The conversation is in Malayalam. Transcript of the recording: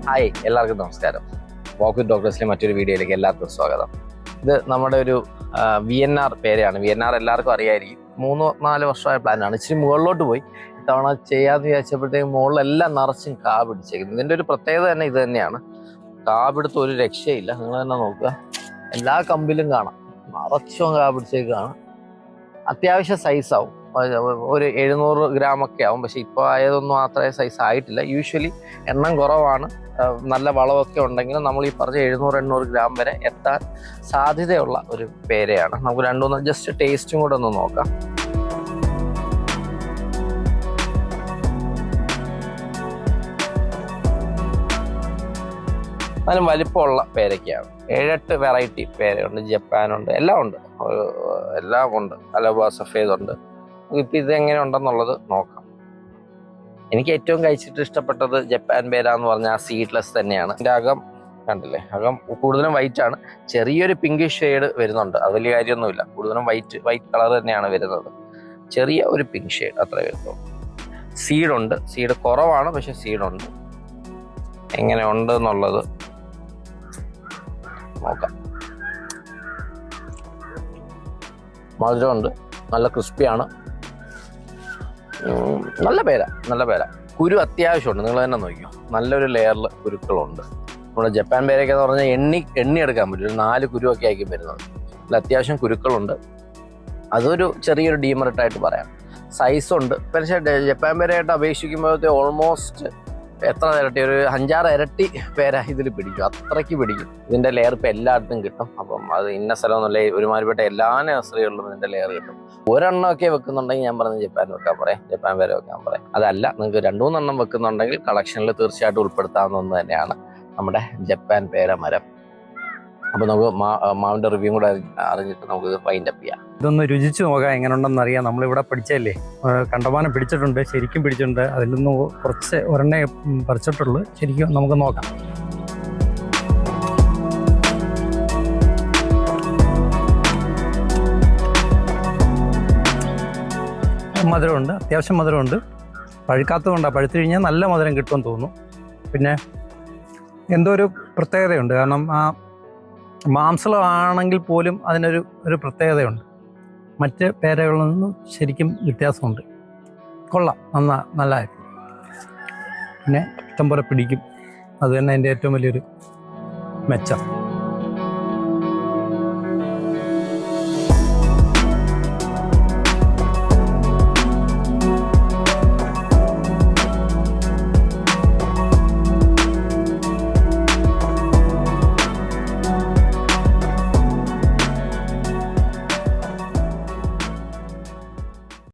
ഹായ്, എല്ലാവർക്കും നമസ്കാരം. വാക്ക് വിത്ത് ഡോക്ടേഴ്സിലെ മറ്റൊരു വീഡിയോയിലേക്ക് എല്ലാവർക്കും സ്വാഗതം. ഇത് നമ്മുടെ ഒരു VNR പേരയാണ്. VNR എല്ലാവർക്കും അറിയായിരിക്കും. 3-4 വർഷമായ പ്ലാനാണ്. ഇച്ചിരി മുകളിലോട്ട് പോയി ഇത്തവണ ചെയ്യാമെന്ന് വിചാരിച്ചപ്പോഴത്തേക്കും മുകളിലെല്ലാം നിറച്ചും കാ പിടിച്ചേക്കുന്നത്. ഇതിൻ്റെ ഒരു പ്രത്യേകത തന്നെ ഇത് തന്നെയാണ്. കാ പിടുത്ത് ഒരു രക്ഷയില്ല. നിങ്ങൾ തന്നെ നോക്കുക, എല്ലാ കമ്പിലും കാണാം നിറച്ചും കാ പിടിച്ചേക്കാണ്. അത്യാവശ്യം സൈസാവും, ഒരു 700 ഗ്രാമൊക്കെ ആവും. പക്ഷെ ഇപ്പോൾ ആയതൊന്നും അത്രയും സൈസ് ആയിട്ടില്ല. യൂഷ്വലി എണ്ണം കുറവാണ്. നല്ല വളമൊക്കെ ഉണ്ടെങ്കിലും നമ്മൾ ഈ പറഞ്ഞ 700-800 ഗ്രാം വരെ എത്താൻ സാധ്യതയുള്ള ഒരു പേരയാണ്. നമുക്ക് 2-3 ജസ്റ്റ് ടേസ്റ്റും കൂടെ ഒന്ന് നോക്കാം. അതിന് വലിപ്പമുള്ള പേരയ്ക്കാണ്. 7-8 വെറൈറ്റി പേരയുണ്ട്. ജപ്പാനുണ്ട്, എല്ലാം ഉണ്ട്. അലബ സഫേദ് ഉണ്ട്. ഇപ്പം ഇതെങ്ങനെ ഉണ്ടെന്നുള്ളത് നോക്കാം. എനിക്ക് ഏറ്റവും കഴിച്ചിട്ട് ഇഷ്ടപ്പെട്ടത് ജപ്പാൻ പേര എന്ന് പറഞ്ഞാൽ ആ സീഡ്ലെസ് തന്നെയാണ്. ഇതിൻ്റെ അകം കണ്ടില്ലേ, അകം കൂടുതലും വൈറ്റ് ആണ്. ചെറിയൊരു പിങ്കിഷ് ഷെയ്ഡ് വരുന്നുണ്ട്, അത് വലിയ കാര്യമൊന്നുമില്ല. കൂടുതലും വൈറ്റ് കളർ തന്നെയാണ് വരുന്നത്. ചെറിയ ഒരു പിങ്ക് ഷെയ്ഡ് അത്രേ വരുന്നുള്ളൂ. സീഡുണ്ട്, സീഡ് കുറവാണ്, പക്ഷെ സീഡുണ്ട്. എങ്ങനെ ഉണ്ട് എന്നുള്ളത് നോക്കാം. മധുരമുണ്ട്, നല്ല ക്രിസ്പിയാണ്. നല്ല പേര. കുരു അത്യാവശ്യമുണ്ട്. നിങ്ങൾ തന്നെ നോക്കിയോ, നല്ലൊരു ലെയറിൽ കുരുക്കളുണ്ട്. നമ്മുടെ ജപ്പാൻ പേരൊക്കെ എന്ന് പറഞ്ഞാൽ എണ്ണി എടുക്കാൻ പറ്റും. ഒരു 4 കുരുവൊക്കെ ആയിരിക്കും വരുന്നത്. അതിൽ അത്യാവശ്യം കുരുക്കളുണ്ട്. അതൊരു ചെറിയൊരു ഡീമെറിറ്റായിട്ട് പറയാം. സൈസുണ്ട്. പക്ഷേ ജപ്പാൻ പേരയായിട്ട് അപേക്ഷിക്കുമ്പോഴത്തെ ഓൾമോസ്റ്റ് എത്ര ഇരട്ടി, ഒരു 5-6 ഇരട്ടി പേര ഇതിൽ പിടിക്കും. അത്രയ്ക്ക് പിടിക്കും. ഇതിൻ്റെ ലെയർ ഇപ്പം എല്ലായിടത്തും കിട്ടും. അപ്പം അത് ഇന്ന സ്ഥലമൊന്നുമില്ല, ഒരുമാതിരിപ്പെട്ട എല്ലാ നഴ്സറികളിലും ഇതിൻ്റെ ലെയർ കിട്ടും. ഒരെണ്ണമൊക്കെ വെക്കുന്നുണ്ടെങ്കിൽ ഞാൻ പറഞ്ഞ ജപ്പാൻ വെക്കാൻ പറയാം, ജപ്പാൻ പേര വെക്കാൻ പറയാം. അതല്ല, നിങ്ങൾക്ക് 2-3 എണ്ണം വെക്കുന്നുണ്ടെങ്കിൽ കളക്ഷനിൽ തീർച്ചയായിട്ടും ഉൾപ്പെടുത്താവുന്ന ഒന്ന് തന്നെയാണ് നമ്മുടെ ജപ്പാൻ പേര മരം. അപ്പോൾ നമുക്ക് മാവിൻ്റെ റിവ്യൂ കൂടെ അറിഞ്ഞിട്ട് നമുക്ക് വൈൻഡ് അപ്പ് ചെയ്യാം. ഇതൊന്ന് രുചിച്ച് നോക്കാം, എങ്ങനെ ഉണ്ടെന്ന് അറിയാം. നമ്മളിവിടെ പിടിച്ചല്ലേ, കണ്ടമാനം പിടിച്ചിട്ടുണ്ട്, ശരിക്കും പിടിച്ചിട്ടുണ്ട്. അതിൽ നിന്ന് കുറച്ച് ഒരെണ്ണേ പറിച്ചിട്ടുള്ളൂ. ശരിക്കും നമുക്ക് നോക്കാം. മധുരമുണ്ട്, അത്യാവശ്യം മധുരമുണ്ട്. പഴുക്കാത്തതുകൊണ്ടാണ്. പഴുത്തു കഴിഞ്ഞാൽ നല്ല മധുരം കിട്ടുമെന്ന് തോന്നുന്നു. പിന്നെ എന്തോ ഒരു പ്രത്യേകതയുണ്ട്. കാരണം ആ മാംസളമാണെങ്കിൽ പോലും അതിനൊരു പ്രത്യേകതയുണ്ട്. മറ്റ് പേരകളിൽ നിന്നും ശരിക്കും വ്യത്യാസമുണ്ട്. കൊള്ളാം, നല്ലതായിരുന്നു. പിന്നെ ഇഷ്ടംപോലെ പിടിക്കും. അത് തന്നെ എൻ്റെ ഏറ്റവും വലിയൊരു മെച്ചം.